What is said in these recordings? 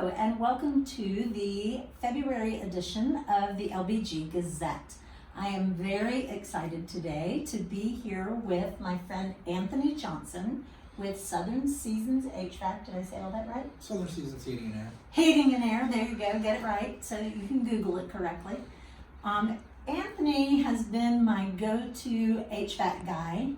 Hello, and welcome to the February edition of the LBG Gazette. I am very excited today to be here with my friend Anthony Johnson with Southern Seasons HVAC. Did I say all that right? Southern Seasons Heating and Air. Heating and Air, there you go, get it right so that you can Google it correctly. Anthony has been my go-to HVAC guy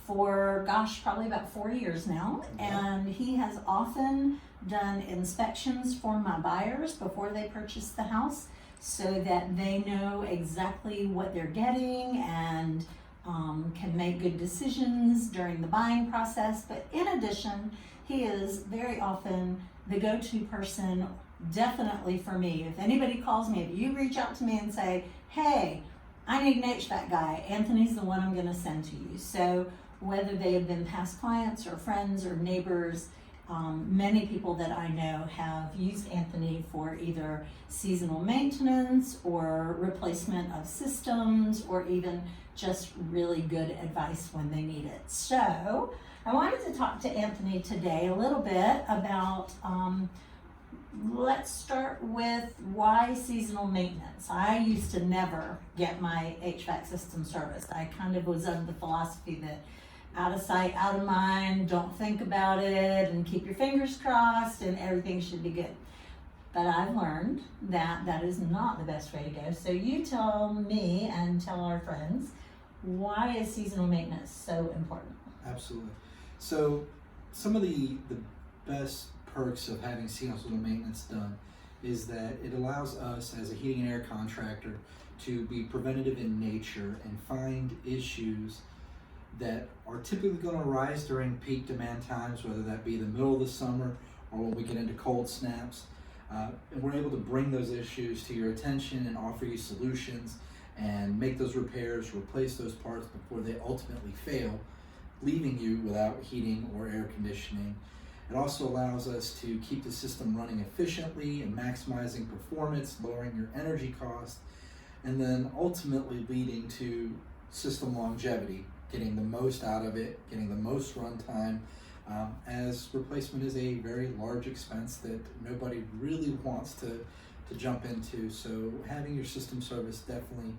for, probably about 4 years now, and he has often done inspections for my buyers before they purchase the house so that they know exactly what they're getting and can make good decisions during the buying process. But in addition, he is very often the go-to person, definitely for me. If anybody calls me, if you reach out to me and say, hey, I need an HVAC guy, Anthony's the one I'm going to send to you. So whether they have been past clients or friends or neighbors, many people that I know have used Anthony for either seasonal maintenance or replacement of systems or even just really good advice when they need it. So I wanted to talk to Anthony today a little bit about, let's start with why seasonal maintenance. I used to never get my HVAC system serviced. I kind of was of the philosophy that out of sight, out of mind, don't think about it, and keep your fingers crossed, and everything should be good. But I've learned that that is not the best way to go. So you tell me and tell our friends, why is seasonal maintenance so important? Absolutely. So some of the best perks of having seasonal maintenance done is that it allows us as a heating and air contractor to be preventative in nature and find issues that are typically going to arise during peak demand times, whether that be the middle of the summer or when we get into cold snaps. And we're able to bring those issues to your attention and offer you solutions and make those repairs, replace those parts before they ultimately fail, leaving you without heating or air conditioning. It also allows us to keep the system running efficiently and maximizing performance, lowering your energy cost, and then ultimately leading to system longevity, getting the most out of it, getting the most runtime, as replacement is a very large expense that nobody really wants to jump into. So having your system service definitely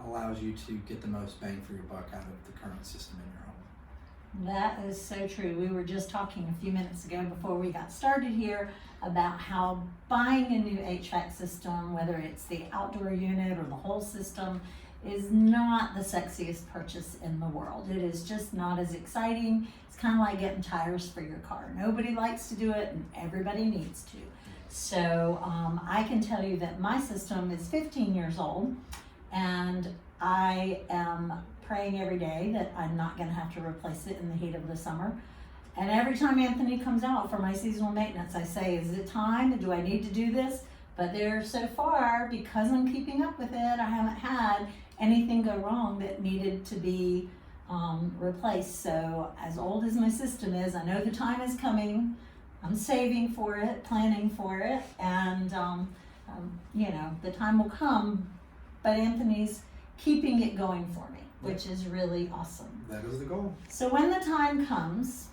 allows you to get the most bang for your buck out of the current system in your home. That is so true. We were just talking a few minutes ago before we got started here about how buying a new HVAC system, whether it's the outdoor unit or the whole system, is not the sexiest purchase in the world. It is just not as exciting. It's kind of like getting tires for your car. Nobody likes to do it and everybody needs to. So I can tell you that my system is 15 years old and I am praying every day that I'm not going to have to replace it in the heat of the summer. And every time Anthony comes out for my seasonal maintenance, I say, is it time? Do I need to do this? But there, so far, because I'm keeping up with it, I haven't had anything go wrong that needed to be replaced. So as old as my system is, I know the time is coming. I'm saving for it, planning for it, and the time will come. But Anthony's keeping it going for me, which is really awesome. That is the goal. So when the time comes,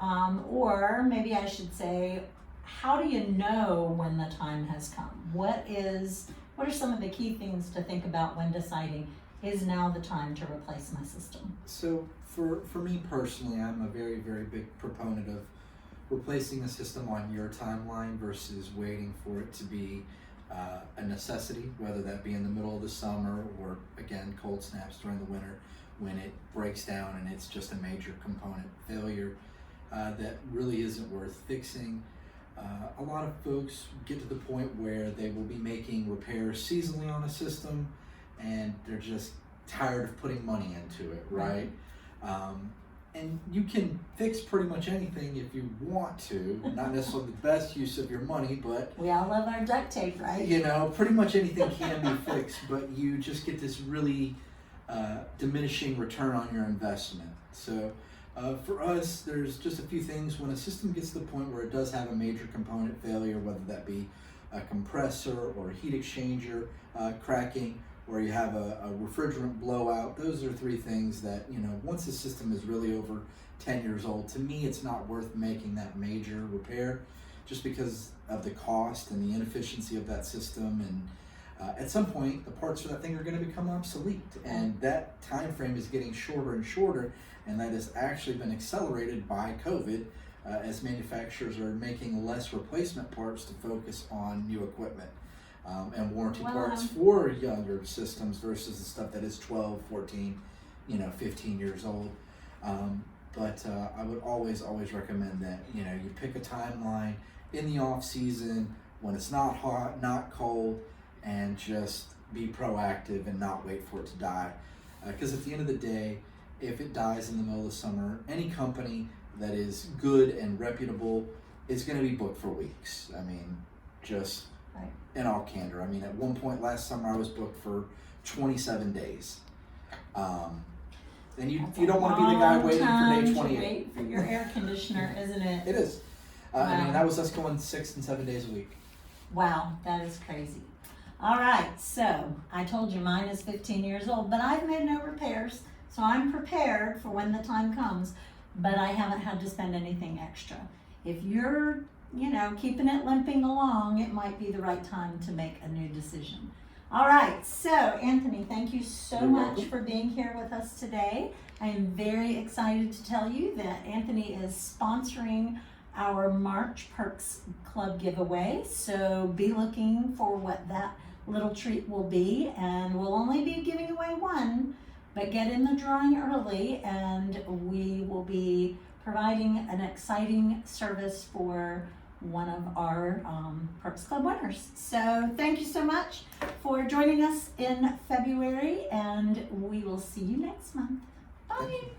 or maybe I should say, how do you know when the time has come? What are some of the key things to think about when deciding, is now the time to replace my system? So for me personally, I'm a very, very big proponent of replacing the system on your timeline versus waiting for it to be a necessity, whether that be in the middle of the summer or, again, cold snaps during the winter when it breaks down and it's just a major component failure that really isn't worth fixing. A lot of folks get to the point where they will be making repairs seasonally on a system and they're just tired of putting money into it, right? And you can fix pretty much anything if you want to, not necessarily the best use of your money, but we all love our duct tape, right? Pretty much anything can be fixed, but you just get this really diminishing return on your investment. So for us, there's just a few things. When a system gets to the point where it does have a major component failure, whether that be a compressor or a heat exchanger cracking, or you have a refrigerant blowout, those are three things that, once the system is really over 10 years old, to me it's not worth making that major repair. just because of the cost and the inefficiency of that system. And at some point, the parts for that thing are going to become obsolete, and that time frame is getting shorter and shorter, and that has actually been accelerated by COVID as manufacturers are making less replacement parts to focus on new equipment and warranty parts for younger systems versus the stuff that is 12, 14, 15 years old. But I would always recommend that, you pick a timeline in the off season when it's not hot, not cold, and just be proactive and not wait for it to die. Because at the end of the day, if it dies in the middle of the summer, any company that is good and reputable is going to be booked for weeks. I mean, just right. In all candor. I mean, at one point last summer, I was booked for 27 days. And you don't want to be the guy waiting for day 28. Wait for your air conditioner, isn't it? It is. Wow. I mean, that was us going 6 and 7 days a week. Wow, that is crazy. All right, so I told you mine is 15 years old, but I've made no repairs, so I'm prepared for when the time comes, but I haven't had to spend anything extra. If you're, keeping it limping along, it might be the right time to make a new decision. All right, so Anthony, thank you so much for being here with us today. I am very excited to tell you that Anthony is sponsoring our March Perks Club giveaway, so be looking for what that little treat will be, and we'll only be giving away one, but get in the drawing early and we will be providing an exciting service for one of our Perks Club winners. So thank you so much for joining us in February, and we will see you next month. Bye.